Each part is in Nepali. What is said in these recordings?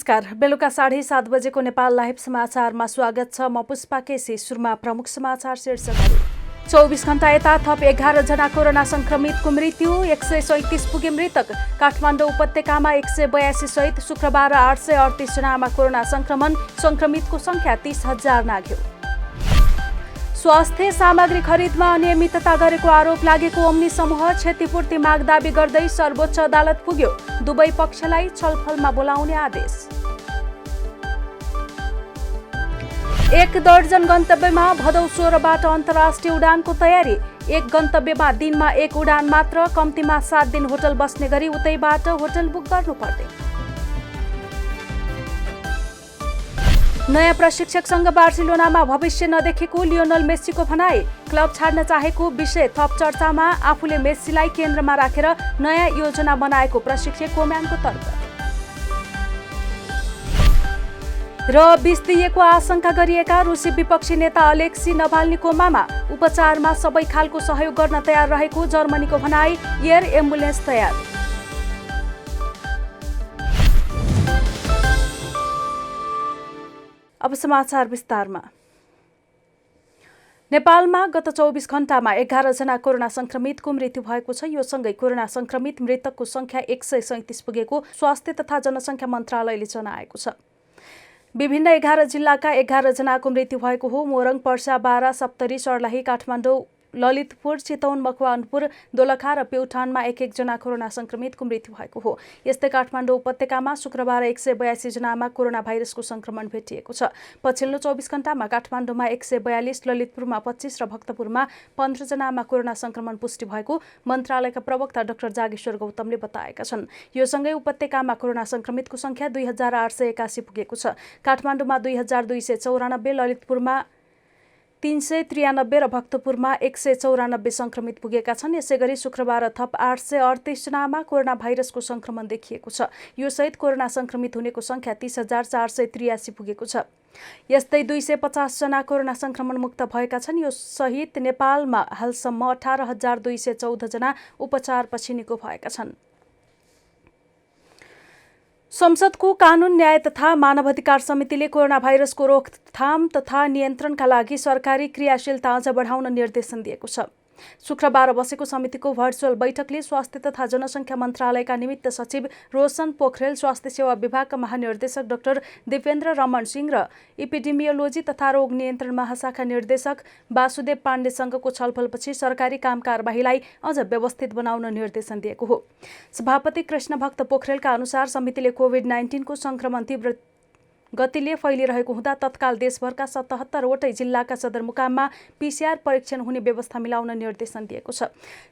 नमस्कार। बेलुका 7:30 बजेको नेपाल लाइभ समाचारमा स्वागत छ। म पुष्पा केसी। सुरुमा प्रमुख समाचार शीर्षकहरू। 24 घण्टा यता थप 11 जना कोरोना संक्रमितको मृत्यु, 137 पुगे मृतक। काठमाडौँ उपत्यकामा 182 सहित शुक्रबार 838 जनामा कोरोना संक्रमितको संख्या 30,000 नाघ्यो। स्वास्थ्य सामग्री खरिदमा अनियमितता गरेको आरोप लागेको ओम्नी समूह क्षतिपूर्ति माग दाबी गर्दै सर्वोच्च अदालत पुग्यो। दुवै पक्षलाई छलफलमा बोलाउने आदेश। 1 दर्जन गन्तव्यमा भदौ 16बाट अन्तर्राष्ट्रिय उडानको तयारी। एक गन्तव्यमा दिनमा 1 उडान मात्र, कम्तीमा 7 दिन होटल बस्ने गरी उतैबाट होटल बुक गर्नुपर्ने। नयाँ प्रशिक्षकसँग बार्सिलोनामा भविष्य नदेखेको लियोनल मेस्सीको भनाई। क्लब छाड्न चाहेको विषय थप चर्चामा, आफूले मेस्सीलाई केन्द्रमा राखेर नयाँ योजना बनाएको प्रशिक्षक कोम्यानको तर्क। र विष दिएको आशंका गरिएका रुसी विपक्षी नेता अलेक्सी नभाल्नी कोमामा। उपचारमा सबै खालको सहयोग गर्न तयार रहेको जर्मनीको भनाई। एयर एम्बुलेन्स तयार। अब समाचार विस्तारमा। नेपालमा गत 24 घण्टामा 11 जना कोरोना संक्रमितको मृत्यु भएको छ। यो सँगै कोरोना संक्रमित मृतकको संख्या 137 पुगेको स्वास्थ्य तथा जनसङ्ख्या मन्त्रालयले जनाएको छ। विभिन्न 11 जिल्लाका 11 जनाको मृत्यु भएको हो। मोरङ, पर्सा, बारा, सप्तरी, सर्लाही, काठमाडौँ, ललितपुर, चितवन, मकवानपुर, दोलखा र प्युठानमा 1-1 जना कोरोना संक्रमितको मृत्यु भएको हो। यस्तै काठमाडौँ उपत्यकामा शुक्रबार 182 जनामा कोरोना भाइरसको संक्रमण भेटिएको छ। पछिल्लो 24 घण्टामा काठमाडौँमा 142, ललितपुरमा 25 र भक्तपुरमा 15 जनामा कोरोना संक्रमण पुष्टि भएको मन्त्रालयका प्रवक्ता डाक्टर जागेश्वर गौतमले बताएका छन्। यो सँगै उपत्यकामा कोरोना संक्रमितको संख्या 2881 पुगेको छ। काठमाडौँमा 2294, ललितपुरमा 393 र भक्तपुरमा 194 संक्रमित पुगेका छन्। यसैगरी शुक्रबार थप 838 जनामा कोरोना भाइरसको संक्रमण देखिएको छ। यो सहित कोरोना संक्रमित हुनेको संख्या 30,483 पुगेको छ। यस्तै 250 जना कोरोना संक्रमण मुक्त भएका छन्। यो सहित नेपालमा हालसम्म 18,214 जना उपचारपछि निको भएका छन्। संसदको कानून, न्याय तथा मानवाधिकार समितिले कोरोना भाइरसको रोकथाम तथा नियन्त्रणका लागि सरकारी क्रियाशीलता अझ बढाउन निर्देशन दिएको छ। शुक्रबार बसेको समितिको भर्चुअल बैठकले स्वास्थ्य तथा जनसङ्ख्या मन्त्रालयका निमित्त सचिव रोशन पोखरेल, स्वास्थ्य सेवा विभागका महानिर्देशक डाक्टर दिपेन्द्र रमण सिंह र एपिडेमियोलोजी तथा रोग नियन्त्रण महाशाखा निर्देशक वासुदेव पाण्डेसँगको छलफलपछि सरकारी काम कारबाहीलाई अझ व्यवस्थित बनाउन निर्देशन दिएको हो। सभापति कृष्णभक्त पोखरेलका अनुसार समितिले कोभिड-19 को संक्रमण तीव्र गतिले फैलिरहेको हुँदा तत्काल देशभरका 77 वटै जिल्लाका सदरमुकाममा PCR परीक्षण हुने व्यवस्था मिलाउन निर्देशन दिएको छ।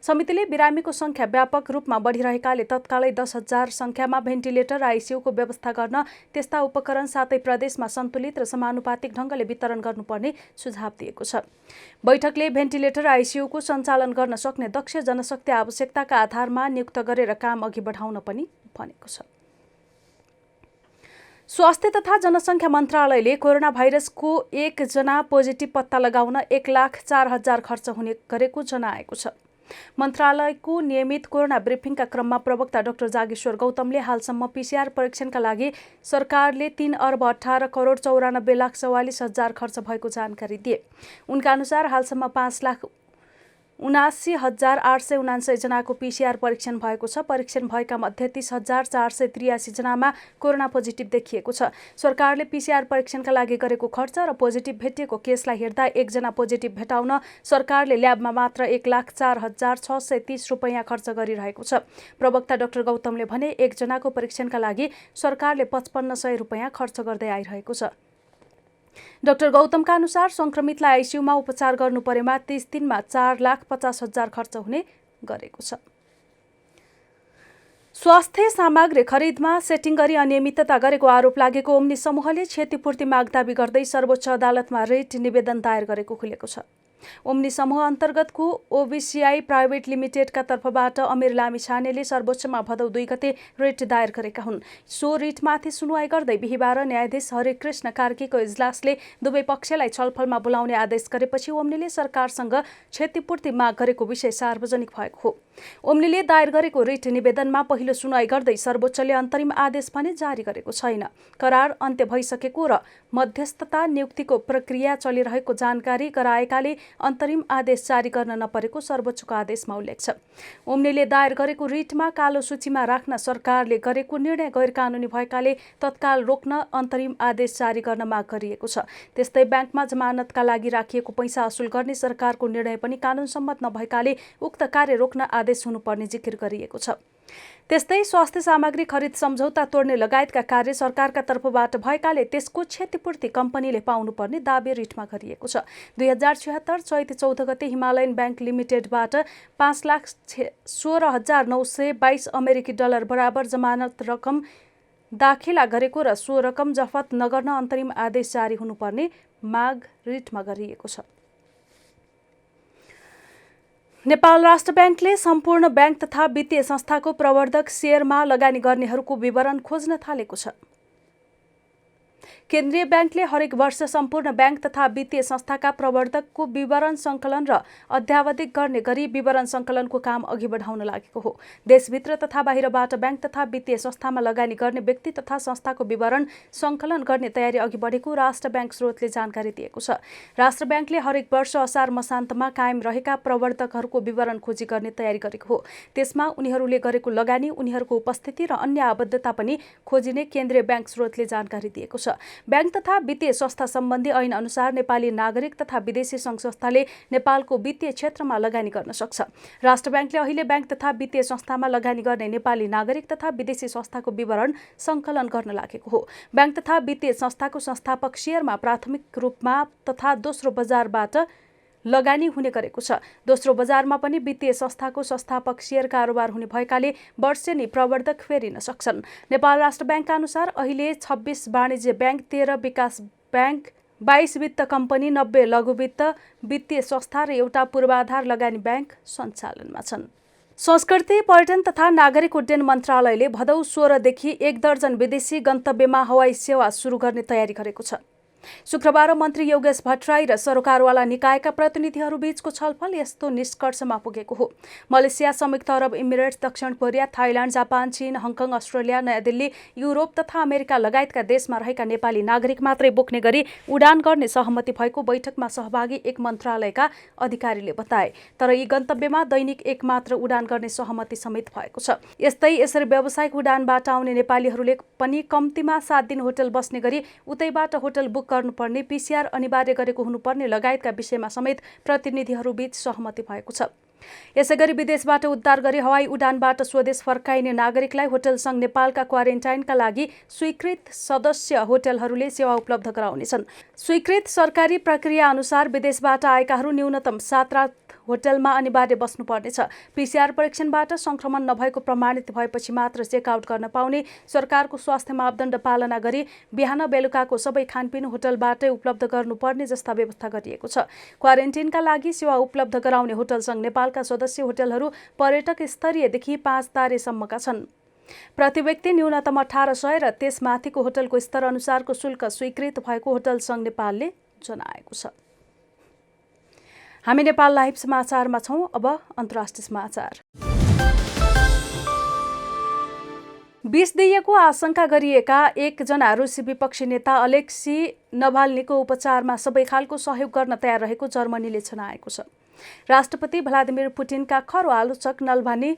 समितिले बिरामीको संख्या व्यापक रूपमा बढिरहेकाले तत्कालै 10,000 संख्यामा भेन्टिलेटर र आइसियुको व्यवस्था गर्न, त्यस्ता उपकरण सातै प्रदेशमा सन्तुलित र समानुपातिक ढङ्गले वितरण गर्नुपर्ने सुझाव दिएको छ। बैठकले भेन्टिलेटर र आइसियुको सञ्चालन गर्न सक्ने दक्ष जनशक्ति आवश्यकताका आधारमा नियुक्त गरेर काम अघि बढाउन पनि भनेको छ। स्वास्थ्य तथा जनसङ्ख्या मन्त्रालयले कोरोना भाइरसको 1 जना पोजिटिभ पत्ता लगाउन 1,04,000 खर्च हुने गरेको जनाएको छ। मन्त्रालयको नियमित कोरोना ब्रिफिङका क्रममा प्रवक्ता डाक्टर जागेश्वर गौतमले हालसम्म PCR परीक्षणका लागि सरकारले 3 अर्ब 18 करोड 94 लाख 44 हजार खर्च भएको जानकारी दिए। उनका अनुसार हालसम्म 5,79,879 जनाको PCR परीक्षण भएको छ। परीक्षण भएका मध्ये 30,483 जनामा कोरोना पोजिटिभ देखिएको छ। सरकारले PCR परीक्षणका लागि गरेको खर्च र पोजिटिभ भेटिएको केसलाई हेर्दा 1 जना पोजिटिभ भेटाउन सरकारले ल्याबमा मात्र 1,04,630 रुपैयाँ खर्च गरिरहेको छ। प्रवक्ता डाक्टर गौतमले भने 1 जनाको परीक्षणका लागि सरकारले 5,500 रुपैयाँ खर्च गर्दै आइरहेको छ। डाक्टर गौतमका अनुसार संक्रमितलाई आइसियुमा उपचार गर्नु परेमा 30 दिनमा 4,50,000 खर्च हुने गरेको छ। स्वास्थ्य सामग्री खरिदमा सेटिङ गरी अनियमितता गरेको आरोप लागेको ओम्नी समूहले क्षतिपूर्ति माग दाबी गर्दै सर्वोच्च अदालतमा रिट निवेदन दायर गरेको खुलेको छ। ओम्नी समूह अन्तर्गतको ओबिसिआई प्राइभेट लिमिटेडका तर्फबाट अमिर लामिछानेले सर्वोच्चमा भदौ 2 गते रिट दायर गरेका हुन्। सो रिटमाथि सुनुवाई गर्दै बिहिबार न्यायाधीश हरिकृष्ण कार्कीको इजलासले दुवै पक्षलाई छलफलमा बोलाउने आदेश गरेपछि ओम्नीले सरकारसँग क्षतिपूर्ति माग गरेको विषय सार्वजनिक भएको हो। ओम्नीले दायर गरेको रिट निवेदनमा पहिलो सुनुवाई गर्दै सर्वोच्चले अन्तरिम आदेश भने जारी गरेको छैन। करार अन्त्य भइसकेको र मध्यस्थता नियुक्तिको प्रक्रिया चलिरहेको जानकारी गराएकाले अन्तरिम आदेश जारी गर्न नपरेको सर्वोच्चको आदेशमा उल्लेख छ। ओम्नीले दायर गरेको रिटमा कालो सूचीमा राख्न सरकारले गरेको निर्णय गैरकानुनी भएकाले तत्काल रोक्न अन्तरिम आदेश जारी गर्न माग गरिएको छ। त्यस्तै ब्याङ्कमा जमानतका लागि राखिएको पैसा असुल गर्ने सरकारको निर्णय पनि कानुनसम्मत नभएकाले उक्त कार्य रोक्न आदेश हुनुपर्ने जिकिर गरिएको छ। त्यस्तै स्वास्थ्य सामग्री खरिद सम्झौता तोड्ने लगायतका कार्य सरकारका तर्फबाट भएकाले त्यसको क्षतिपूर्ति कम्पनीले पाउनुपर्ने दाबी रिटमा गरिएको छ। 2076 चैत 14 गते हिमालयन ब्याङ्क लिमिटेडबाट $5,16,922 अमेरिकी डलर बराबर जमानत रकम दाखिला गरेको र सो रकम जफत नगर्न अन्तरिम आदेश जारी हुनुपर्ने माग रिटमा गरिएको छ। नेपाल राष्ट्र ब्याङ्कले सम्पूर्ण ब्याङ्क तथा वित्तीय संस्थाको प्रवर्धक शेयरमा लगानी गर्नेहरूको विवरण खोज्न थालेको छ। केन्द्रीय ब्याङ्कले हरेक वर्ष सम्पूर्ण ब्याङ्क तथा वित्तीय संस्थाका प्रवर्धकको विवरण सङ्कलन र अध्यावधिक गर्ने गरी विवरण सङ्कलनको काम अघि बढाउन लागेको हो। देशभित्र तथा बाहिरबाट ब्याङ्क तथा वित्तीय संस्थामा लगानी गर्ने व्यक्ति तथा संस्थाको विवरण सङ्कलन गर्ने तयारी अघि बढेको राष्ट्र ब्याङ्क स्रोतले जानकारी दिएको छ। राष्ट्र ब्याङ्कले हरेक वर्ष असार मसान्तमा कायम रहेका प्रवर्धकहरूको विवरण खोजी गर्ने तयारी गरेको हो। त्यसमा उनीहरूले गरेको लगानी, उनीहरूको उपस्थिति र अन्य आबद्धता पनि खोजिने केन्द्रीय ब्याङ्क स्रोतले जानकारी दिएको छ। ब्याङ्क तथा वित्तीय संस्था सम्बन्धी ऐन अनुसार नेपाली नागरिक तथा विदेशी सङ्घ संस्थाले नेपालको वित्तीय क्षेत्रमा लगानी गर्न सक्छ। राष्ट्र ब्याङ्कले अहिले ब्याङ्क तथा वित्तीय संस्थामा लगानी गर्ने नेपाली नागरिक तथा विदेशी संस्थाको विवरण सङ्कलन गर्न लागेको हो। ब्याङ्क तथा वित्तीय संस्थाको संस्थापक शेयरमा प्राथमिक रूपमा तथा दोस्रो बजारबाट लगानी हुने गरेको छ। दोस्रो बजारमा पनि वित्तीय संस्थाको संस्थापक शेयर कारोबार हुने भएकाले वर्षेनी प्रवर्धक फेरिन सक्छन्। नेपाल राष्ट्र ब्याङ्कका अनुसार अहिले 26 वाणिज्य ब्याङ्क, 13 विकास ब्याङ्क, 22 वित्त कम्पनी, 90 लघुवित्त वित्तीय संस्था र एउटा पूर्वाधार लगानी ब्याङ्क सञ्चालनमा छन्। संस्कृति, पर्यटन तथा नागरिक उड्डयन मन्त्रालयले भदौ 16 देखि 1 दर्जन विदेशी गन्तव्यमा हवाई सेवा सुरु गर्ने तयारी गरेको छ। शुक्रबार मन्त्री योगेश भट्टराई र सरोकारवाला निकायका प्रतिनिधिहरू बीचको छलफल यस्तो निष्कर्षमा पुगेको हो। मलेसिया, संयुक्त अरब इमिरेट्स, दक्षिण कोरिया, थाइल्याण्ड, जापान, चीन, हङकङ, अस्ट्रेलिया, नयाँ दिल्ली, युरोप तथा अमेरिका लगायतका देशमा रहेका नेपाली नागरिक मात्रै बोक्ने गरी उडान गर्ने सहमति भएको बैठकमा सहभागी एक मन्त्रालयका अधिकारीले बताए। तर यी गन्तव्यमा दैनिक एक मात्र उडान गर्ने सहमति समेत भएको छ। यसरी व्यावसायिक उडानबाट आउने नेपालीहरूले पनि कम्तीमा 7 दिन होटल बस्ने गरी उतैबाट होटल बुक गर्नुपर्ने, पीसीआर अनिवार्य गरेको हुनुपर्ने लगायतका विषयमा समेत प्रतिनिधिहरू बीच सहमति भएको छ। यसैगरी विदेशबाट उद्धार गरी हवाई उडानबाट स्वदेश फर्काइने नागरिकलाई होटल सङ्घ नेपालका क्वारेन्टाइनका लागि स्वीकृत सदस्य होटलहरूले सेवा उपलब्ध गराउनेछन्। स्वीकृत सरकारी प्रक्रिया अनुसार विदेशबाट आएकाहरू न्यूनतम 7 रात होटलमा अनिवार्य बस्नुपर्नेछ। पीसीआर परीक्षणबाट संक्रमण नभएको प्रमाणित भएपछि मात्र चेकआउट गर्न पाउने, सरकारको स्वास्थ्य मापदण्ड पालना गरी बिहान बेलुकाको सबै खानपिन होटलबाटै उपलब्ध गर्नुपर्ने जस्ता व्यवस्था गरिएको छ। क्वारेन्टिनका लागि सेवा उपलब्ध गराउने होटल सङ्घ नेपालका सदस्य होटलहरू पर्यटक स्तरीयदेखि 5 तारेसम्मका छन्। प्रति व्यक्ति न्यूनतम 1800 र त्यसमाथिको होटलको स्तर अनुसारको शुल्क स्वीकृत भएको होटल सङ्घ नेपालले जनाएको छ। हामी नेपाल लाइभ समाचारमा छौँ। अब अन्तर्राष्ट्रिय समाचार। विष दिएको आशंका गरिएका एकजना रुसी विपक्षी नेता अलेक्सी नभाल्नीको उपचारमा सबै खालको सहयोग गर्न तयार रहेको जर्मनीले जनाएको छ। राष्ट्रपति भ्लादिमिर पुटिनका खरो आलोचक नभाल्नी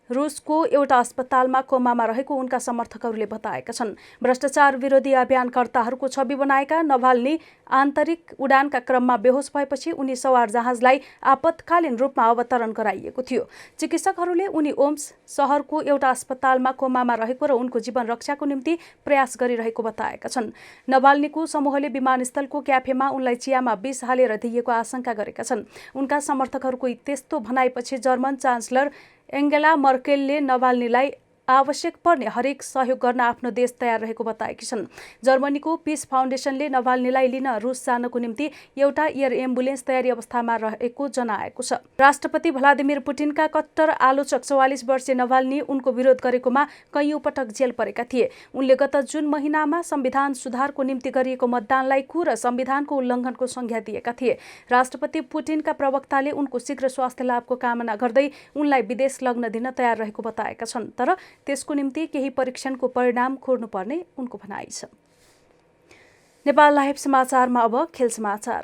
रुसको एउटा अस्पतालमा कोमामा रहेको उनका समर्थकहरूले बताएका छन्। भ्रष्टाचार विरोधी अभियानकर्ताहरूको छवि बनाएका नभाल्नी आन्तरिक उडानका क्रममा बेहोस भएपछि उनी सवार जहाजलाई आपतकालीन रूपमा अवतरण गराइएको थियो। चिकित्सकहरूले उनी ओम्स सहरको एउटा अस्पतालमा कोमामा रहेको र उनको जीवन रक्षाको निम्ति प्रयास गरिरहेको बताएका छन्। नभाल्नीको समूहले विमानस्थलको क्याफेमा उनलाई चियामा विष हालेर दिएको आशंका गरेका छन्। उनका समर्थकहरूको त्यस्तो भनाइपछि जर्मन चान्सलर एङ्गेला मर्केलले नभाल्नीलाई आवश्यक पर्ने हरेक सहयोग गर्न आफ्नो देश तयार रहेको बताएकी छन्। जर्मनीको पीस फाउन्डेसनले नभाल्नीलाई लिन रुस जानको निम्ति एउटा एयर एम्बुलेन्स तयारी अवस्थामा रहेको जनाएको छ। राष्ट्रपति भ्लादिमिर पुटिनका कट्टर आलोचक 44 वर्षीय नभाल्नी उनको विरोध गरेकोमा कैयौं पटक जेल परेका थिए। उनले गत जुन महिनामा संविधान सुधारको निम्ति गरिएको मतदानलाई र संविधानको उल्लङ्घनको संज्ञा दिएका थिए। राष्ट्रपति पुटिनका प्रवक्ताले उनको शीघ्र स्वास्थ्य लाभको कामना गर्दै उनलाई विदेश लग्न दिन तयार रहेको बताएका छन्, तर त्यसको निम्ति केही परीक्षणको परिणाम खोर्नुपर्ने उनको भनाइ छ। नेपाल लाइभ समाचारमा अब खेल समाचार।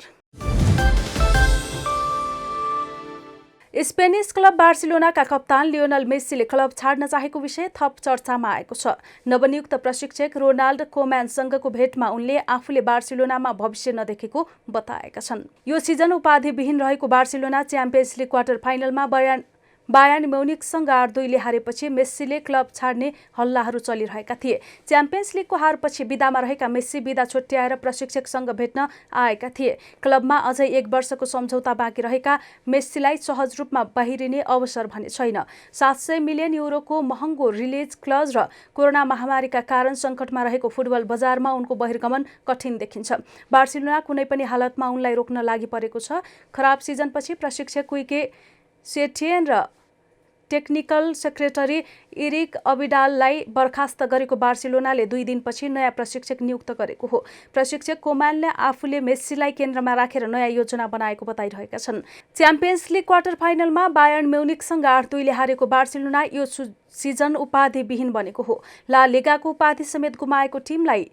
स्पेनिस क्लब बार्सिलोनाका कप्तान लियोनल मेस्सीले क्लब छाड्न चाहेको विषय थप चर्चामा आएको छ। नवनियुक्त प्रशिक्षक रोनाल्ड कोम्यानसँगको भेटमा उनले आफूले बार्सिलोनामा भविष्य नदेखेको बताएका छन्। यो सिजन उपाधिविहीन रहेको बार्सिलोना च्याम्पियन्स लिग क्वार्टर फाइनलमा बायर्न म्युनिखसँग 8-2ले हारेपछि मेस्सीले क्लब छाड्ने हल्लाहरू चलिरहेका थिए। च्याम्पियन्स लिगको हारपछि बिदामा रहेका मेस्सी बिदा छुट्याएर प्रशिक्षकसँग भेट्न आएका थिए। क्लबमा अझै 1 वर्षको सम्झौता बाँकी रहेका मेस्सीलाई सहज रूपमा बाहिरिने अवसर भने छैन। 700 मिलियन युरोको महँगो रिलिज क्लज र कोरोना महामारीका कारण सङ्कटमा रहेको फुटबल बजारमा उनको बहिर्गमन कठिन देखिन्छ। बार्सिलोना कुनै पनि हालतमा उनलाई रोक्न लागि परेको छ। खराब सिजनपछि प्रशिक्षक क्विके सेटियन र टेक्निकल सेक्रेटरी इरिक अबिडाललाई बर्खास्त गरेको बार्सिलोनाले 2 दिनपछि नयाँ प्रशिक्षक नियुक्त गरेको हो। प्रशिक्षक कोमानले आफूले मेस्सीलाई केन्द्रमा राखेर नयाँ योजना बनाएको बताइरहेका छन्। च्याम्पियन्स लिग क्वार्टर फाइनलमा बायर्न म्युनिखसँग 8-2ले हारेको बार्सिलोना यो सिजन उपाधिविहीन बनेको हो। ला लिगाको उपाधि समेत गुमाएको टिमलाई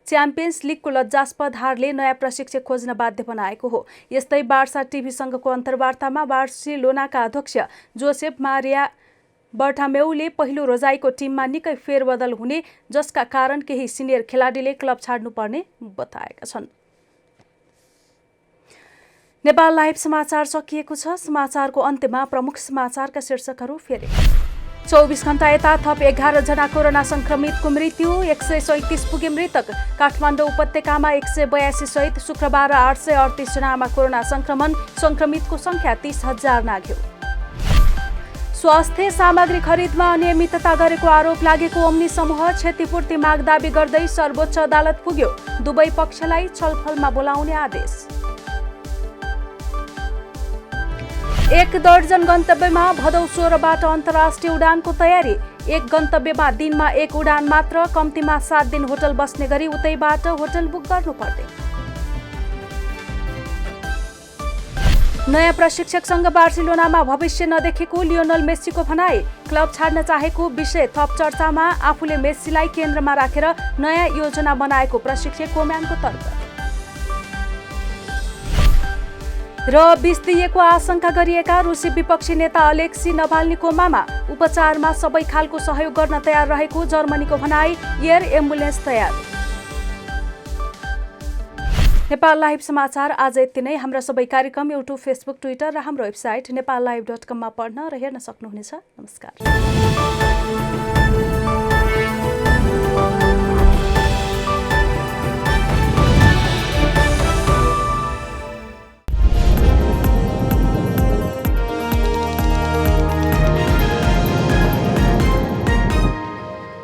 च्याम्पियन्स लिगको लज्जास्पद हारले नयाँ प्रशिक्षक खोज्न बाध्य बनाएको हो। यस्तै बार्सा टिभीसँगको अन्तर्वार्तामा बार्सिलोनाका अध्यक्ष जोसेफ मारिया बर्टामेउले पहिलो रोजाइको टिममा निकै फेरबदल हुने, जसका कारण केही सिनियर खेलाडीले क्लब छाड्नुपर्ने बताएका छन्। नेपाल लाइभ समाचार सकिएको छ। समाचारको अन्त्यमा प्रमुख समाचारका शीर्षकहरू फेरि। 24 घण्टा यता थप 11 जना कोरोना संक्रमितको मृत्यु, 137 पुगे मृतक। काठमाडौँ उपत्यकामा 182 सहित शुक्रबार 838 जनामा कोरोना संक्रमण, संक्रमितको संख्या 30,000 नाग्यो। स्वास्थ्य सामग्री खरिदमा अनियमितता गरेको आरोप लागेको ओम्नी समूह क्षतिपूर्ति माग दाबी गर्दै सर्वोच्च अदालत पुग्यो। दुवै पक्षलाई छलफलमा बोलाउने आदेश। 1 दर्जन गन्तव्यमा भदौ 16बाट अन्तर्राष्ट्रिय उडानको तयारी। 1 गन्तव्यमा दिनमा 1 उडान मात्र, कम्तीमा 7 दिन होटल बस्ने गरी उतैबाट होटल बुक गर्नुपर्ने। नयाँ प्रशिक्षकसँग बार्सिलोनामा भविष्य नदेखेको लियोनल मेस्सीको भनाई। क्लब छाड्न चाहेको विषय थप चर्चामा, आफूले मेस्सीलाई केन्द्रमा राखेर नयाँ योजना बनाएको प्रशिक्षक कोम्यानको तर्क। र विष दिएको आशंका गरिएका रुसी विपक्षी नेता अलेक्सी नभाल्नी कोमामा, उपचारमा सबै खालको सहयोग गर्न तयार रहेको जर्मनीको भनाई। एयर एम्बुलेन्स तयार। नेपाल लाइभ समाचार आज यति नै। हाम्रा सबै कार्यक्रम युट्युब, फेसबुक, ट्विटर र हाम्रो वेबसाइट नेपाललाइभ.com मा पढ्न र हेर्न सक्नुहुनेछ। नमस्कार।